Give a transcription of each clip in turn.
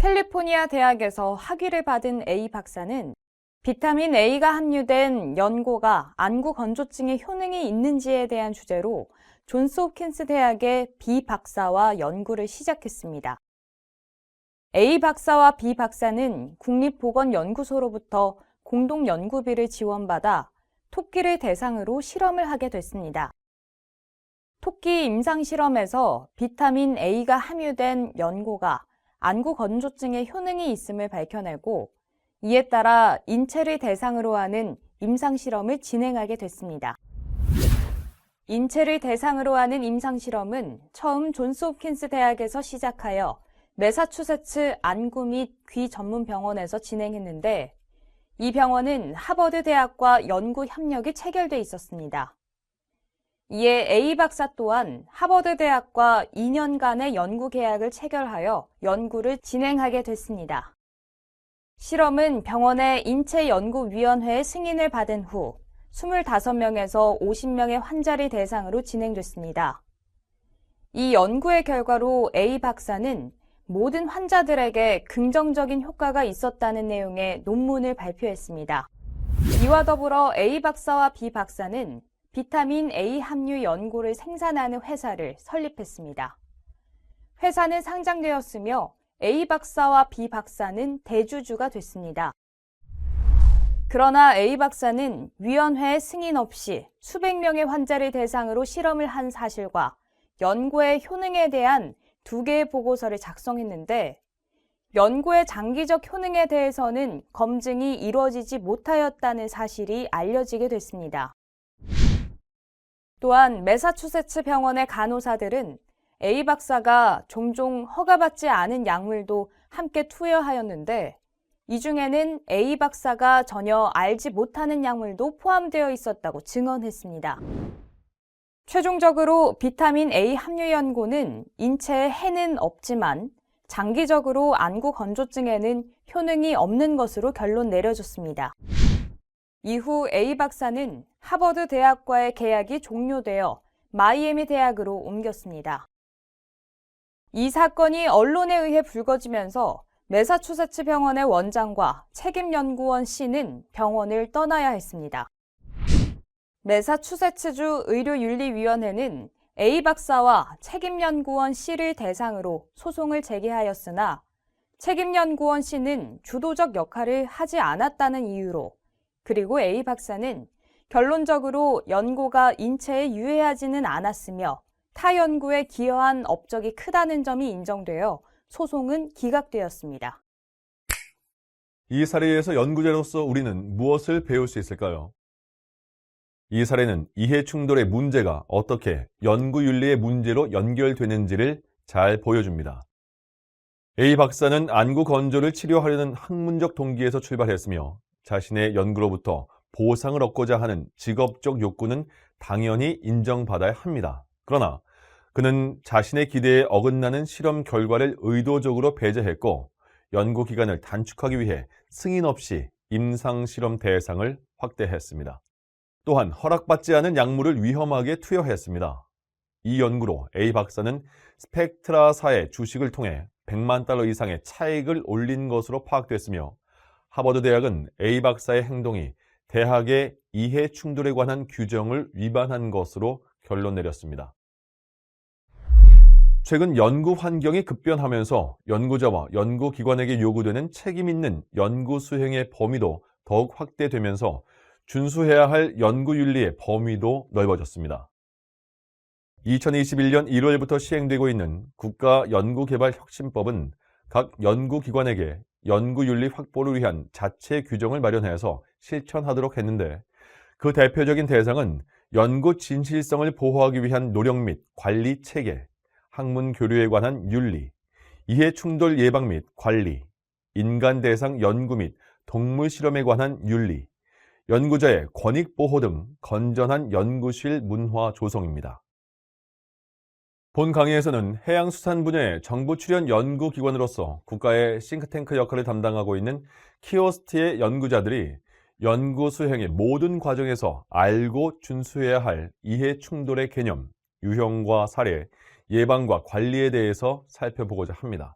캘리포니아 대학에서 학위를 받은 A 박사는 비타민 A가 함유된 연고가 안구 건조증에 효능이 있는지에 대한 주제로 존스홉킨스 대학의 B 박사와 연구를 시작했습니다. A 박사와 B 박사는 국립보건연구소로부터 공동 연구비를 지원받아 토끼를 대상으로 실험을 하게 됐습니다. 토끼 임상 실험에서 비타민 A가 함유된 연고가 안구 건조증에 효능이 있음을 밝혀내고 이에 따라 인체를 대상으로 하는 임상 실험을 진행하게 됐습니다. 인체를 대상으로 하는 임상 실험은 처음 존스홉킨스 대학에서 시작하여 매사추세츠 안구 및 귀 전문 병원에서 진행했는데 이 병원은 하버드 대학과 연구 협력이 체결돼 있었습니다. 이에 A 박사 또한 하버드 대학과 2년간의 연구 계약을 체결하여 연구를 진행하게 됐습니다. 실험은 병원의 인체연구위원회의 승인을 받은 후 25명에서 50명의 환자를 대상으로 진행됐습니다. 이 연구의 결과로 A 박사는 모든 환자들에게 긍정적인 효과가 있었다는 내용의 논문을 발표했습니다. 이와 더불어 A 박사와 B 박사는 비타민 A 함유 연고를 생산하는 회사를 설립했습니다. 회사는 상장되었으며 A 박사와 B 박사는 대주주가 됐습니다. 그러나 A 박사는 위원회의 승인 없이 수백 명의 환자를 대상으로 실험을 한 사실과 연고의 효능에 대한 2개의 보고서를 작성했는데 연고의 장기적 효능에 대해서는 검증이 이루어지지 못하였다는 사실이 알려지게 됐습니다. 또한 매사추세츠 병원의 간호사들은 A 박사가 종종 허가받지 않은 약물도 함께 투여하였는데 이 중에는 A 박사가 전혀 알지 못하는 약물도 포함되어 있었다고 증언했습니다. 최종적으로 비타민 A 함유 연고는 인체에 해는 없지만 장기적으로 안구 건조증에는 효능이 없는 것으로 결론 내려졌습니다. 이후 A 박사는 하버드 대학과의 계약이 종료되어 마이애미 대학으로 옮겼습니다. 이 사건이 언론에 의해 불거지면서 매사추세츠 병원의 원장과 책임연구원 C는 병원을 떠나야 했습니다. 매사추세츠주 의료윤리위원회는 A 박사와 책임연구원 C를 대상으로 소송을 제기하였으나 책임연구원 C는 주도적 역할을 하지 않았다는 이유로 그리고 A 박사는 결론적으로 연고가 인체에 유해하지는 않았으며 타 연구에 기여한 업적이 크다는 점이 인정되어 소송은 기각되었습니다. 이 사례에서 연구자로서 우리는 무엇을 배울 수 있을까요? 이 사례는 이해충돌의 문제가 어떻게 연구윤리의 문제로 연결되는지를 잘 보여줍니다. A 박사는 안구 건조를 치료하려는 학문적 동기에서 출발했으며 자신의 연구로부터 보상을 얻고자 하는 직업적 욕구는 당연히 인정받아야 합니다. 그러나 그는 자신의 기대에 어긋나는 실험 결과를 의도적으로 배제했고 연구 기간을 단축하기 위해 승인 없이 임상실험 대상을 확대했습니다. 또한 허락받지 않은 약물을 위험하게 투여했습니다. 이 연구로 A 박사는 스펙트라사의 주식을 통해 $100만 이상의 차익을 올린 것으로 파악됐으며 하버드 대학은 A 박사의 행동이 대학의 이해 충돌에 관한 규정을 위반한 것으로 결론 내렸습니다. 최근 연구 환경이 급변하면서 연구자와 연구기관에게 요구되는 책임 있는 연구 수행의 범위도 더욱 확대되면서 준수해야 할 연구윤리의 범위도 넓어졌습니다. 2021년 1월부터 시행되고 있는 국가연구개발혁신법은 각 연구기관에게 연구윤리 확보를 위한 자체 규정을 마련해서 실천하도록 했는데 그 대표적인 대상은 연구 진실성을 보호하기 위한 노력 및 관리 체계, 학문 교류에 관한 윤리, 이해충돌 예방 및 관리, 인간 대상 연구 및 동물 실험에 관한 윤리, 연구자의 권익 보호 등 건전한 연구실 문화 조성입니다. 본 강의에서는 해양수산 분야의 정부 출연 연구기관으로서 국가의 싱크탱크 역할을 담당하고 있는 키오스트의 연구자들이 연구 수행의 모든 과정에서 알고 준수해야 할 이해 충돌의 개념, 유형과 사례, 예방과 관리에 대해서 살펴보고자 합니다.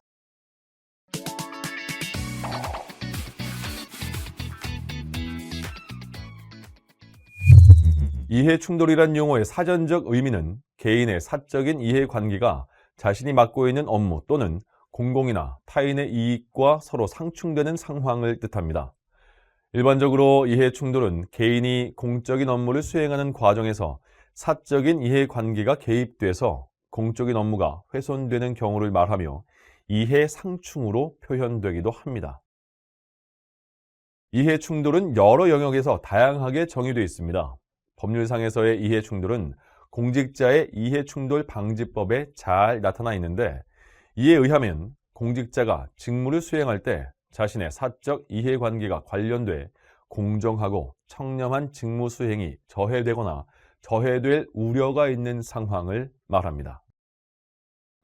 이해충돌이란 용어의 사전적 의미는 개인의 사적인 이해관계가 자신이 맡고 있는 업무 또는 공공이나 타인의 이익과 서로 상충되는 상황을 뜻합니다. 일반적으로 이해충돌은 개인이 공적인 업무를 수행하는 과정에서 사적인 이해관계가 개입돼서 공적인 업무가 훼손되는 경우를 말하며 이해상충으로 표현되기도 합니다. 이해충돌은 여러 영역에서 다양하게 정의되어 있습니다. 법률상에서의 이해충돌은 공직자의 이해충돌방지법에 잘 나타나 있는데, 이에 의하면 공직자가 직무를 수행할 때 자신의 사적 이해관계가 관련돼 공정하고 청렴한 직무 수행이 저해되거나 저해될 우려가 있는 상황을 말합니다.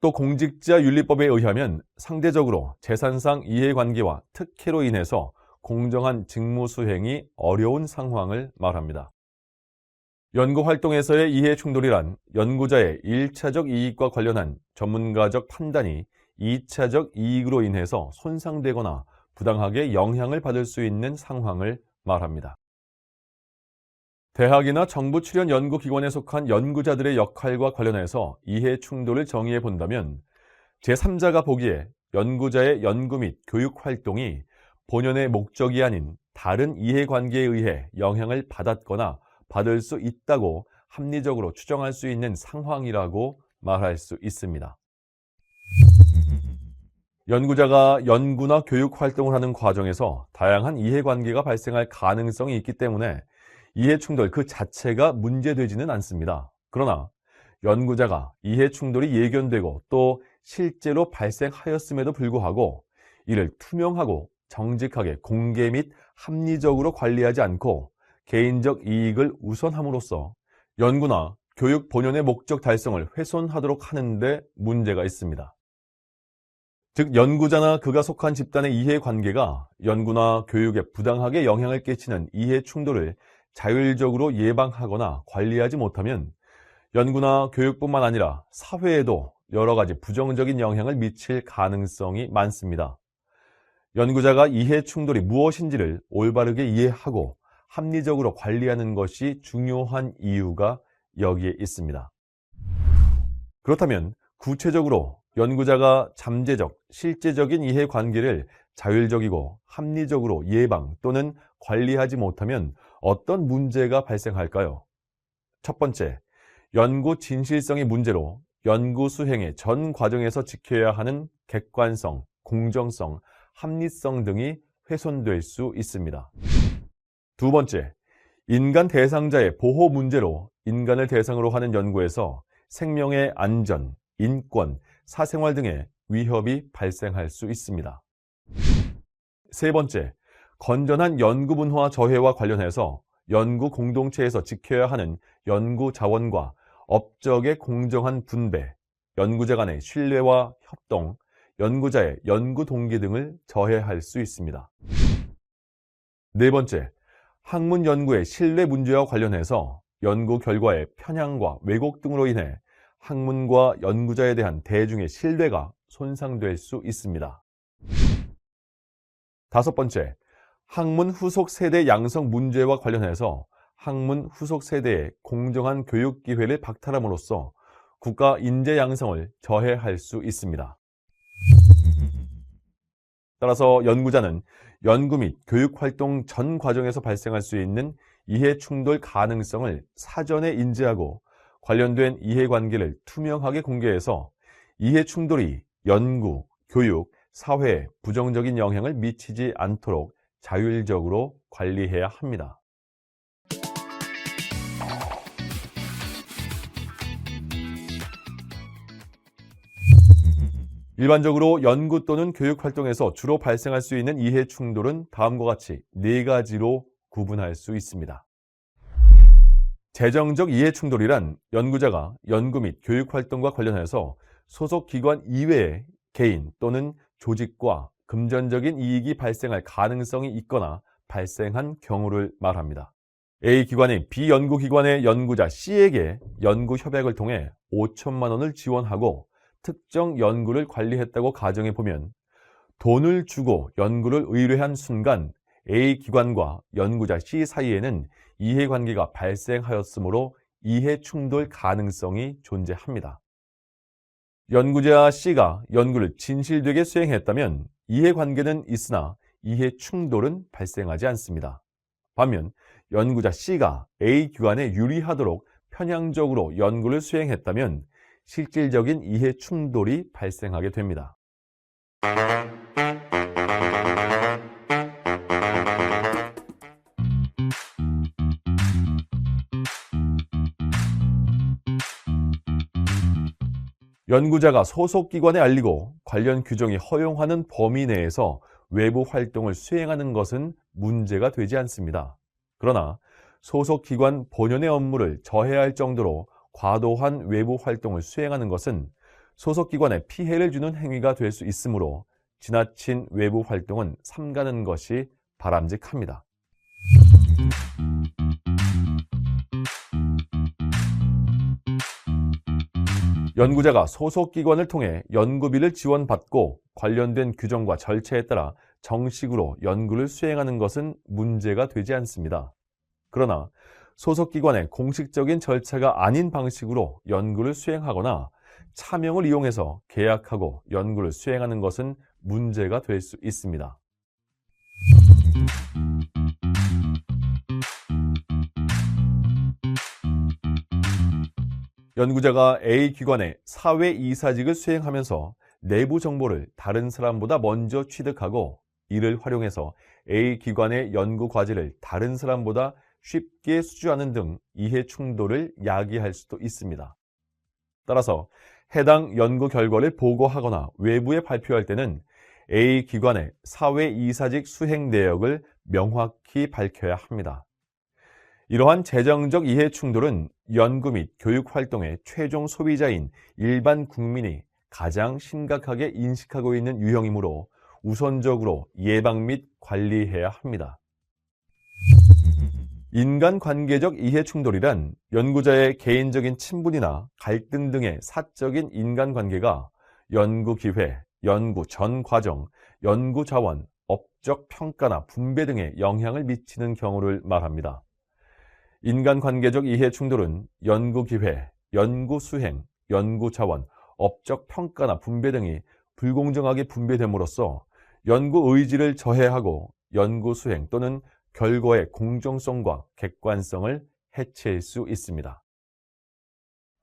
또 공직자윤리법에 의하면 상대적으로 재산상 이해관계와 특혜로 인해서 공정한 직무 수행이 어려운 상황을 말합니다. 연구활동에서의 이해충돌이란 연구자의 1차적 이익과 관련한 전문가적 판단이 2차적 이익으로 인해서 손상되거나 부당하게 영향을 받을 수 있는 상황을 말합니다. 대학이나 정부 출연 연구기관에 속한 연구자들의 역할과 관련해서 이해충돌을 정의해 본다면, 제3자가 보기에 연구자의 연구 및 교육 활동이 본연의 목적이 아닌 다른 이해관계에 의해 영향을 받았거나 받을 수 있다고 합리적으로 추정할 수 있는 상황이라고 말할 수 있습니다. 연구자가 연구나 교육 활동을 하는 과정에서 다양한 이해관계가 발생할 가능성이 있기 때문에 이해충돌 그 자체가 문제되지는 않습니다. 그러나 연구자가 이해충돌이 예견되고 또 실제로 발생하였음에도 불구하고 이를 투명하고 정직하게 공개 및 합리적으로 관리하지 않고 개인적 이익을 우선함으로써 연구나 교육 본연의 목적 달성을 훼손하도록 하는 데 문제가 있습니다. 즉, 연구자나 그가 속한 집단의 이해관계가 연구나 교육에 부당하게 영향을 끼치는 이해충돌을 자율적으로 예방하거나 관리하지 못하면 연구나 교육뿐만 아니라 사회에도 여러 가지 부정적인 영향을 미칠 가능성이 많습니다. 연구자가 이해충돌이 무엇인지를 올바르게 이해하고 합리적으로 관리하는 것이 중요한 이유가 여기에 있습니다. 그렇다면 구체적으로 연구자가 잠재적, 실제적인 이해관계를 자율적이고 합리적으로 예방 또는 관리하지 못하면 어떤 문제가 발생할까요? 첫 번째, 연구 진실성의 문제로 연구 수행의 전 과정에서 지켜야 하는 객관성, 공정성, 합리성 등이 훼손될 수 있습니다. 두 번째, 인간 대상자의 보호 문제로 인간을 대상으로 하는 연구에서 생명의 안전, 인권, 사생활 등의 위협이 발생할 수 있습니다. 세 번째, 건전한 연구 문화 저해와 관련해서 연구 공동체에서 지켜야 하는 연구 자원과 업적의 공정한 분배, 연구자 간의 신뢰와 협동, 연구자의 연구 동기 등을 저해할 수 있습니다. 네 번째, 학문 연구의 신뢰 문제와 관련해서 연구 결과의 편향과 왜곡 등으로 인해 학문과 연구자에 대한 대중의 신뢰가 손상될 수 있습니다. 다섯 번째, 학문 후속 세대 양성 문제와 관련해서 학문 후속 세대의 공정한 교육 기회를 박탈함으로써 국가 인재 양성을 저해할 수 있습니다. 따라서 연구자는 연구 및 교육 활동 전 과정에서 발생할 수 있는 이해 충돌 가능성을 사전에 인지하고 관련된 이해관계를 투명하게 공개해서 이해 충돌이 연구, 교육, 사회에 부정적인 영향을 미치지 않도록 자율적으로 관리해야 합니다. 일반적으로 연구 또는 교육 활동에서 주로 발생할 수 있는 이해 충돌은 다음과 같이 4가지로 구분할 수 있습니다. 재정적 이해 충돌이란 연구자가 연구 및 교육 활동과 관련해서 소속 기관 이외의 개인 또는 조직과 금전적인 이익이 발생할 가능성이 있거나 발생한 경우를 말합니다. A 기관이 B 연구기관의 연구자 C에게 연구 협약을 통해 5천만 원을 지원하고 특정 연구를 관리했다고 가정해 보면 돈을 주고 연구를 의뢰한 순간 A 기관과 연구자 C 사이에는 이해관계가 발생하였으므로 이해충돌 가능성이 존재합니다. 연구자 C가 연구를 진실되게 수행했다면 이해관계는 있으나 이해충돌은 발생하지 않습니다. 반면 연구자 C가 A 기관에 유리하도록 편향적으로 연구를 수행했다면 실질적인 이해충돌이 발생하게 됩니다. 연구자가 소속 기관에 알리고 관련 규정이 허용하는 범위 내에서 외부 활동을 수행하는 것은 문제가 되지 않습니다. 그러나 소속 기관 본연의 업무를 저해할 정도로 과도한 외부 활동을 수행하는 것은 소속 기관에 피해를 주는 행위가 될 수 있으므로 지나친 외부 활동은 삼가는 것이 바람직합니다. 연구자가 소속 기관을 통해 연구비를 지원받고 관련된 규정과 절차에 따라 정식으로 연구를 수행하는 것은 문제가 되지 않습니다. 그러나 소속 기관의 공식적인 절차가 아닌 방식으로 연구를 수행하거나 차명을 이용해서 계약하고 연구를 수행하는 것은 문제가 될 수 있습니다. 연구자가 A 기관의 사회이사직을 수행하면서 내부 정보를 다른 사람보다 먼저 취득하고 이를 활용해서 A 기관의 연구 과제를 다른 사람보다 쉽게 수주하는 등 이해 충돌을 야기할 수도 있습니다. 따라서 해당 연구 결과를 보고하거나 외부에 발표할 때는 A 기관의 사회이사직 수행 내역을 명확히 밝혀야 합니다. 이러한 재정적 이해 충돌은 연구 및 교육 활동의 최종 소비자인 일반 국민이 가장 심각하게 인식하고 있는 유형이므로 우선적으로 예방 및 관리해야 합니다. 인간관계적 이해충돌이란 연구자의 개인적인 친분이나 갈등 등의 사적인 인간관계가 연구기회, 연구 전 과정, 연구 자원, 업적 평가나 분배 등에 영향을 미치는 경우를 말합니다. 인간관계적 이해충돌은 연구기회, 연구수행, 연구자원, 업적 평가나 분배 등이 불공정하게 분배됨으로써 연구 의지를 저해하고 연구 수행 또는 결과의 공정성과 객관성을 해칠 수 있습니다.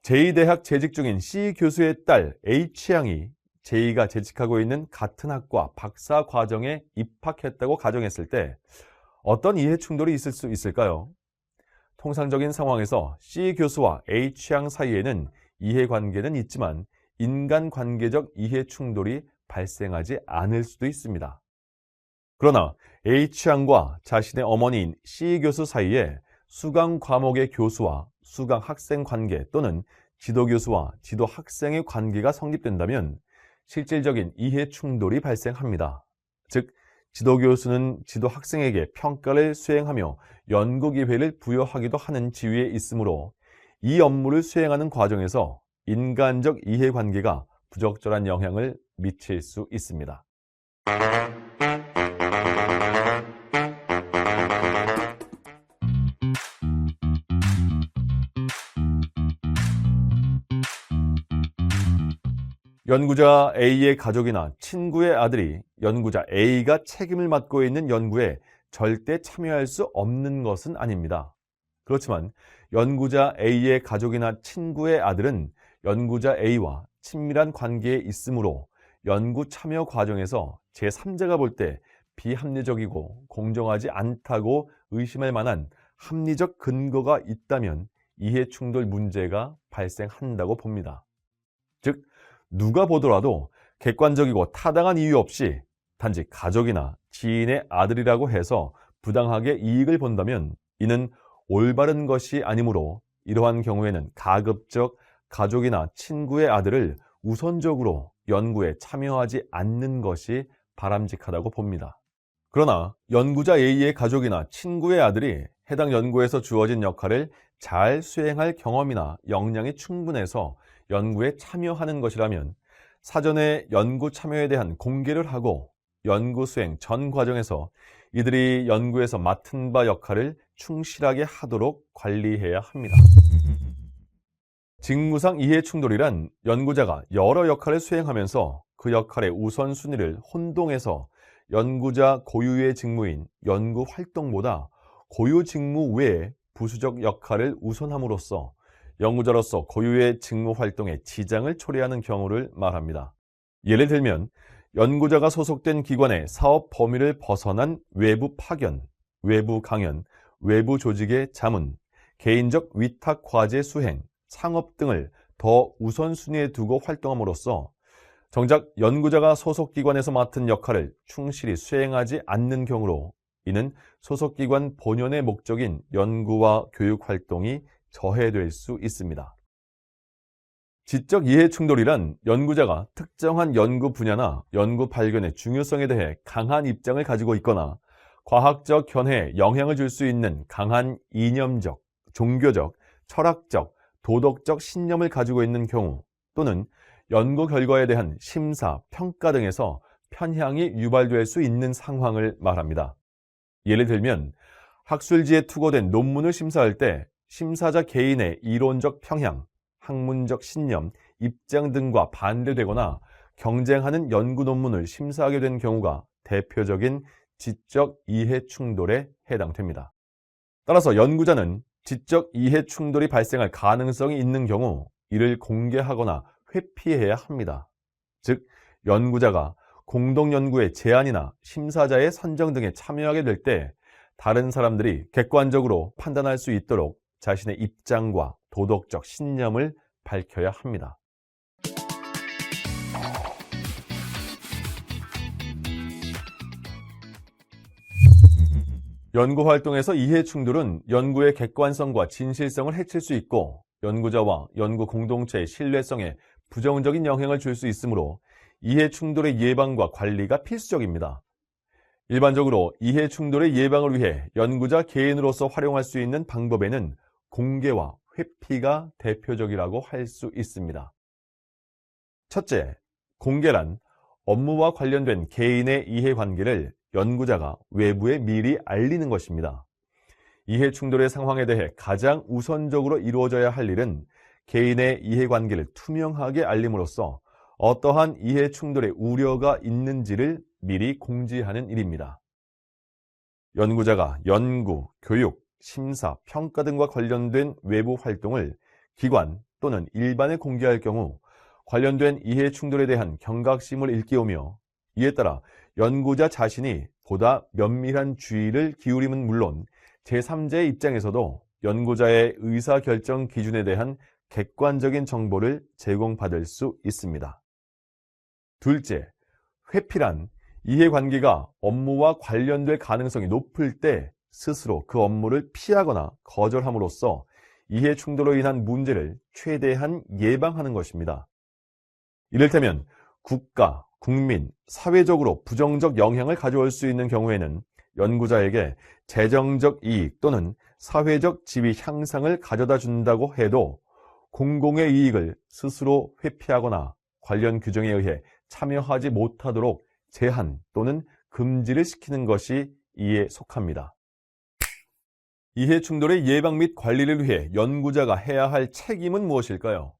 제2대학 재직 중인 C 교수의 딸 H양이 제2가 재직하고 있는 같은 학과 박사 과정에 입학했다고 가정했을 때 어떤 이해 충돌이 있을 수 있을까요? 통상적인 상황에서 C 교수와 H양 사이에는 이해관계는 있지만 인간관계적 이해 충돌이 발생하지 않을 수도 있습니다. 그러나 H양과 자신의 어머니인 C 교수 사이에 수강 과목의 교수와 수강 학생 관계 또는 지도교수와 지도 학생의 관계가 성립된다면 실질적인 이해 충돌이 발생합니다. 즉, 지도교수는 지도 학생에게 평가를 수행하며 연구기회를 부여하기도 하는 지위에 있으므로 이 업무를 수행하는 과정에서 인간적 이해관계가 부적절한 영향을 미칠 수 있습니다. 연구자 A의 가족이나 친구의 아들이 연구자 A가 책임을 맡고 있는 연구에 절대 참여할 수 없는 것은 아닙니다. 그렇지만 연구자 A의 가족이나 친구의 아들은 연구자 A와 친밀한 관계에 있으므로 연구 참여 과정에서 제3자가 볼 때 비합리적이고 공정하지 않다고 의심할 만한 합리적 근거가 있다면 이해충돌 문제가 발생한다고 봅니다. 즉, 누가 보더라도 객관적이고 타당한 이유 없이 단지 가족이나 지인의 아들이라고 해서 부당하게 이익을 본다면 이는 올바른 것이 아니므로 이러한 경우에는 가급적 가족이나 친구의 아들을 우선적으로 연구에 참여하지 않는 것이 바람직하다고 봅니다. 그러나 연구자 A의 가족이나 친구의 아들이 해당 연구에서 주어진 역할을 잘 수행할 경험이나 역량이 충분해서 연구에 참여하는 것이라면 사전에 연구 참여에 대한 공개를 하고 연구 수행 전 과정에서 이들이 연구에서 맡은 바 역할을 충실하게 하도록 관리해야 합니다. 직무상 이해충돌이란 연구자가 여러 역할을 수행하면서 그 역할의 우선순위를 혼동해서 연구자 고유의 직무인 연구 활동보다 고유 직무 외에 부수적 역할을 우선함으로써 연구자로서 고유의 직무 활동에 지장을 초래하는 경우를 말합니다. 예를 들면 연구자가 소속된 기관의 사업 범위를 벗어난 외부 파견, 외부 강연, 외부 조직의 자문, 개인적 위탁 과제 수행, 창업 등을 더 우선순위에 두고 활동함으로써 정작 연구자가 소속기관에서 맡은 역할을 충실히 수행하지 않는 경우로 이는 소속기관 본연의 목적인 연구와 교육 활동이 저해될 수 있습니다. 지적 이해 충돌이란 연구자가 특정한 연구 분야나 연구 발견의 중요성에 대해 강한 입장을 가지고 있거나 과학적 견해에 영향을 줄 수 있는 강한 이념적, 종교적, 철학적, 도덕적 신념을 가지고 있는 경우 또는 연구 결과에 대한 심사, 평가 등에서 편향이 유발될 수 있는 상황을 말합니다. 예를 들면 학술지에 투고된 논문을 심사할 때 심사자 개인의 이론적 평향, 학문적 신념, 입장 등과 반대되거나 경쟁하는 연구 논문을 심사하게 된 경우가 대표적인 지적 이해 충돌에 해당됩니다. 따라서 연구자는 지적 이해 충돌이 발생할 가능성이 있는 경우 이를 공개하거나 회피해야 합니다. 즉, 연구자가 공동 연구의 제안이나 심사자의 선정 등에 참여하게 될 때 다른 사람들이 객관적으로 판단할 수 있도록 자신의 입장과 도덕적 신념을 밝혀야 합니다. 연구 활동에서 이해 충돌은 연구의 객관성과 진실성을 해칠 수 있고 연구자와 연구 공동체의 신뢰성에 부정적인 영향을 줄 수 있으므로 이해 충돌의 예방과 관리가 필수적입니다. 일반적으로 이해 충돌의 예방을 위해 연구자 개인으로서 활용할 수 있는 방법에는 공개와 회피가 대표적이라고 할 수 있습니다. 첫째, 공개란 업무와 관련된 개인의 이해관계를 연구자가 외부에 미리 알리는 것입니다. 이해 충돌의 상황에 대해 가장 우선적으로 이루어져야 할 일은 개인의 이해관계를 투명하게 알림으로써 어떠한 이해 충돌의 우려가 있는지를 미리 공지하는 일입니다. 연구자가 연구, 교육, 심사, 평가 등과 관련된 외부 활동을 기관 또는 일반에 공개할 경우 관련된 이해 충돌에 대한 경각심을 일깨우며 이에 따라 연구자 자신이 보다 면밀한 주의를 기울임은 물론 제3자의 입장에서도 연구자의 의사결정 기준에 대한 객관적인 정보를 제공받을 수 있습니다. 둘째, 회피란 이해관계가 업무와 관련될 가능성이 높을 때 스스로 그 업무를 피하거나 거절함으로써 이해 충돌로 인한 문제를 최대한 예방하는 것입니다. 이를테면 국가, 국민, 사회적으로 부정적 영향을 가져올 수 있는 경우에는 연구자에게 재정적 이익 또는 사회적 지위 향상을 가져다 준다고 해도 공공의 이익을 스스로 회피하거나 관련 규정에 의해 참여하지 못하도록 제한 또는 금지를 시키는 것이 이에 속합니다. 이해 충돌의 예방 및 관리를 위해 연구자가 해야 할 책임은 무엇일까요?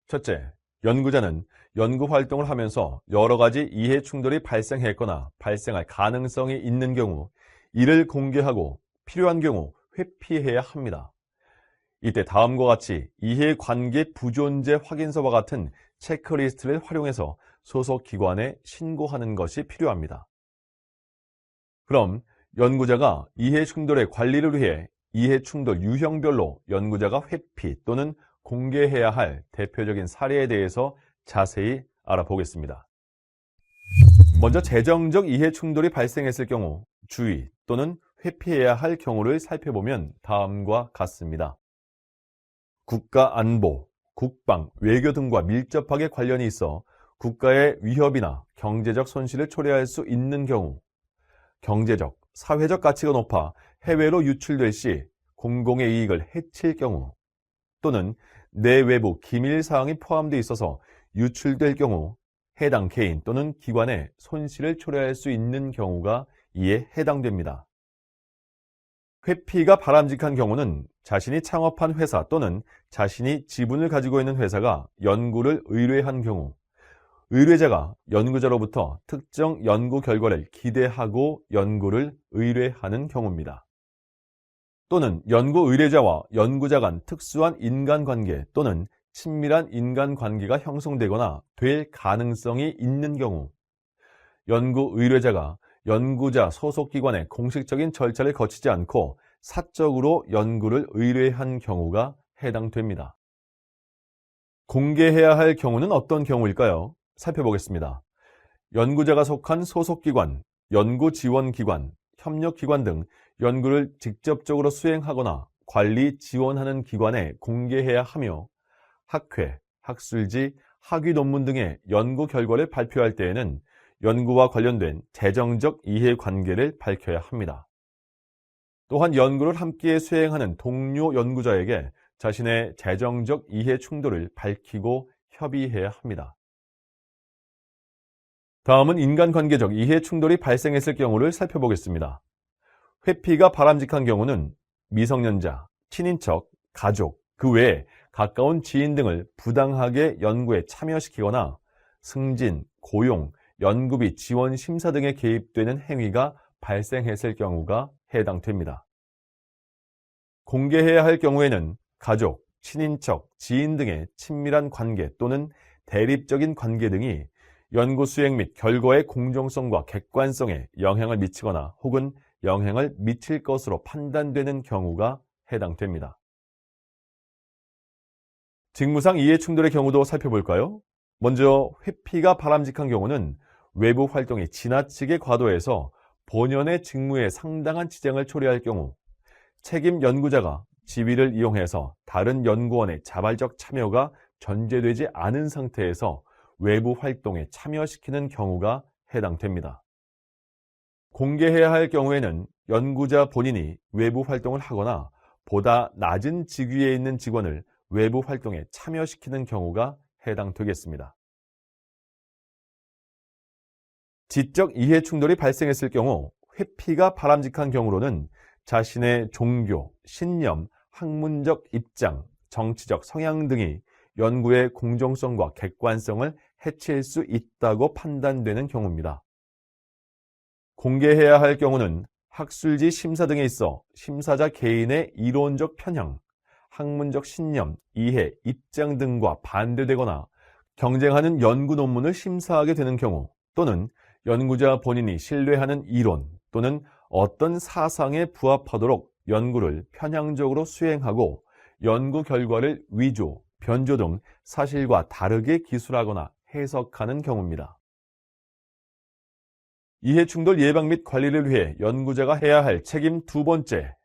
첫째, 연구자는 연구 활동을 하면서 여러 가지 이해 충돌이 발생했거나 발생할 가능성이 있는 경우 이를 공개하고 필요한 경우 회피해야 합니다. 이때 다음과 같이 이해관계 부존재 확인서와 같은 체크리스트를 활용해서 소속 기관에 신고하는 것이 필요합니다. 그럼 연구자가 이해 충돌의 관리를 위해 이해 충돌 유형별로 연구자가 회피 또는 공개해야 할 대표적인 사례에 대해서 자세히 알아보겠습니다. 먼저 재정적 이해 충돌이 발생했을 경우 주의 또는 회피해야 할 경우를 살펴보면 다음과 같습니다. 국가 안보, 국방, 외교 등과 밀접하게 관련이 있어 국가의 위협이나 경제적 손실을 초래할 수 있는 경우, 경제적, 사회적 가치가 높아 해외로 유출될 시 공공의 이익을 해칠 경우, 또는 내외부 기밀 사항이 포함되어 있어서 유출될 경우 해당 개인 또는 기관의 손실을 초래할 수 있는 경우가 이에 해당됩니다. 회피가 바람직한 경우는 자신이 창업한 회사 또는 자신이 지분을 가지고 있는 회사가 연구를 의뢰한 경우, 의뢰자가 연구자로부터 특정 연구 결과를 기대하고 연구를 의뢰하는 경우입니다. 또는 연구 의뢰자와 연구자 간 특수한 인간관계 또는 친밀한 인간관계가 형성되거나 될 가능성이 있는 경우, 연구 의뢰자가 연구자 소속기관의 공식적인 절차를 거치지 않고 사적으로 연구를 의뢰한 경우가 해당됩니다. 공개해야 할 경우는 어떤 경우일까요? 살펴보겠습니다. 연구자가 속한 소속기관, 연구지원기관, 협력기관 등 연구를 직접적으로 수행하거나 관리 지원하는 기관에 공개해야 하며 학회, 학술지, 학위 논문 등의 연구 결과를 발표할 때에는 연구와 관련된 재정적 이해관계를 밝혀야 합니다. 또한 연구를 함께 수행하는 동료 연구자에게 자신의 재정적 이해 충돌을 밝히고 협의해야 합니다. 다음은 인간관계적 이해 충돌이 발생했을 경우를 살펴보겠습니다. 회피가 바람직한 경우는 미성년자, 친인척, 가족, 그 외에 가까운 지인 등을 부당하게 연구에 참여시키거나 승진, 고용, 연구비 지원 심사 등에 개입되는 행위가 발생했을 경우가 해당됩니다. 공개해야 할 경우에는 가족, 친인척, 지인 등의 친밀한 관계 또는 대립적인 관계 등이 연구 수행 및 결과의 공정성과 객관성에 영향을 미치거나 혹은 영향을 미칠 것으로 판단되는 경우가 해당됩니다. 직무상 이해 충돌의 경우도 살펴볼까요? 먼저 회피가 바람직한 경우는 외부 활동이 지나치게 과도해서 본연의 직무에 상당한 지장을 초래할 경우, 책임 연구자가 지위를 이용해서 다른 연구원의 자발적 참여가 전제되지 않은 상태에서 외부 활동에 참여시키는 경우가 해당됩니다. 공개해야 할 경우에는 연구자 본인이 외부 활동을 하거나 보다 낮은 직위에 있는 직원을 외부 활동에 참여시키는 경우가 해당되겠습니다. 지적 이해 충돌이 발생했을 경우 회피가 바람직한 경우로는 자신의 종교, 신념, 학문적 입장, 정치적 성향 등이 연구의 공정성과 객관성을 해칠 수 있다고 판단되는 경우입니다. 공개해야 할 경우는 학술지 심사 등에 있어 심사자 개인의 이론적 편향, 학문적 신념, 이해, 입장 등과 반대되거나 경쟁하는 연구 논문을 심사하게 되는 경우 또는 연구자 본인이 신뢰하는 이론 또는 어떤 사상에 부합하도록 연구를 편향적으로 수행하고 연구 결과를 위조, 변조 등 사실과 다르게 기술하거나 해석하는 경우입니다. 이해충돌 예방 및 관리를 위해 연구자가 해야 할 책임 두 번째,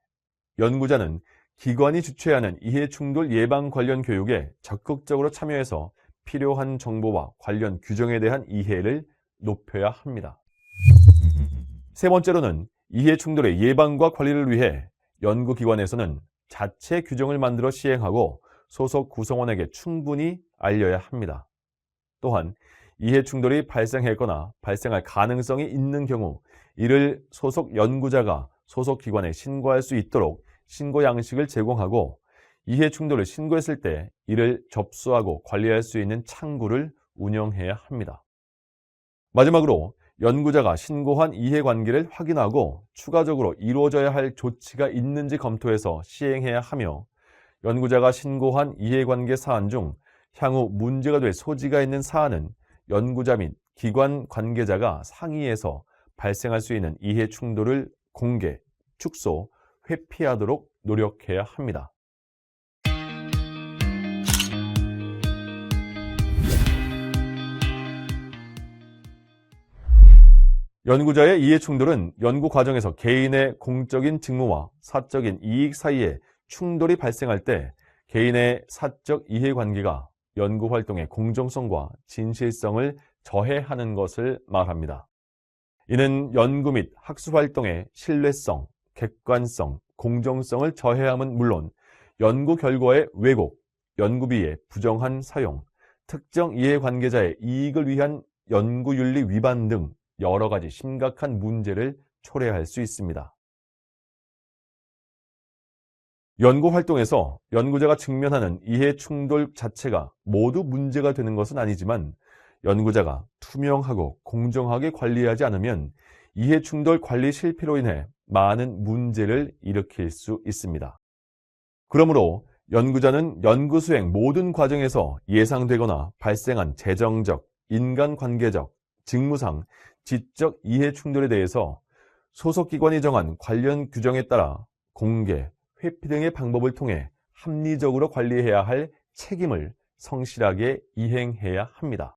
연구자는 기관이 주최하는 이해충돌 예방 관련 교육에 적극적으로 참여해서 필요한 정보와 관련 규정에 대한 이해를 높여야 합니다. 세 번째로는 이해충돌의 예방과 관리를 위해 연구기관에서는 자체 규정을 만들어 시행하고 소속 구성원에게 충분히 알려야 합니다. 또한 이해충돌이 발생했거나 발생할 가능성이 있는 경우 이를 소속 연구자가 소속 기관에 신고할 수 있도록 신고 양식을 제공하고 이해충돌을 신고했을 때 이를 접수하고 관리할 수 있는 창구를 운영해야 합니다. 마지막으로 연구자가 신고한 이해관계를 확인하고 추가적으로 이루어져야 할 조치가 있는지 검토해서 시행해야 하며 연구자가 신고한 이해관계 사안 중 향후 문제가 될 소지가 있는 사안은 연구자 및 기관 관계자가 상의해서 발생할 수 있는 이해 충돌을 공개, 축소, 회피하도록 노력해야 합니다. 연구자의 이해 충돌은 연구 과정에서 개인의 공적인 직무와 사적인 이익 사이에 충돌이 발생할 때 개인의 사적 이해관계가 연구 활동의 공정성과 진실성을 저해하는 것을 말합니다. 이는 연구 및 학술 활동의 신뢰성, 객관성, 공정성을 저해함은 물론 연구 결과의 왜곡, 연구비의 부정한 사용, 특정 이해관계자의 이익을 위한 연구윤리 위반 등 여러 가지 심각한 문제를 초래할 수 있습니다. 연구 활동에서 연구자가 직면하는 이해 충돌 자체가 모두 문제가 되는 것은 아니지만 연구자가 투명하고 공정하게 관리하지 않으면 이해 충돌 관리 실패로 인해 많은 문제를 일으킬 수 있습니다. 그러므로 연구자는 연구 수행 모든 과정에서 예상되거나 발생한 재정적, 인간관계적, 직무상, 지적 이해 충돌에 대해서 소속기관이 정한 관련 규정에 따라 공개, 회피 등의 방법을 통해 합리적으로 관리해야 할 책임을 성실하게 이행해야 합니다.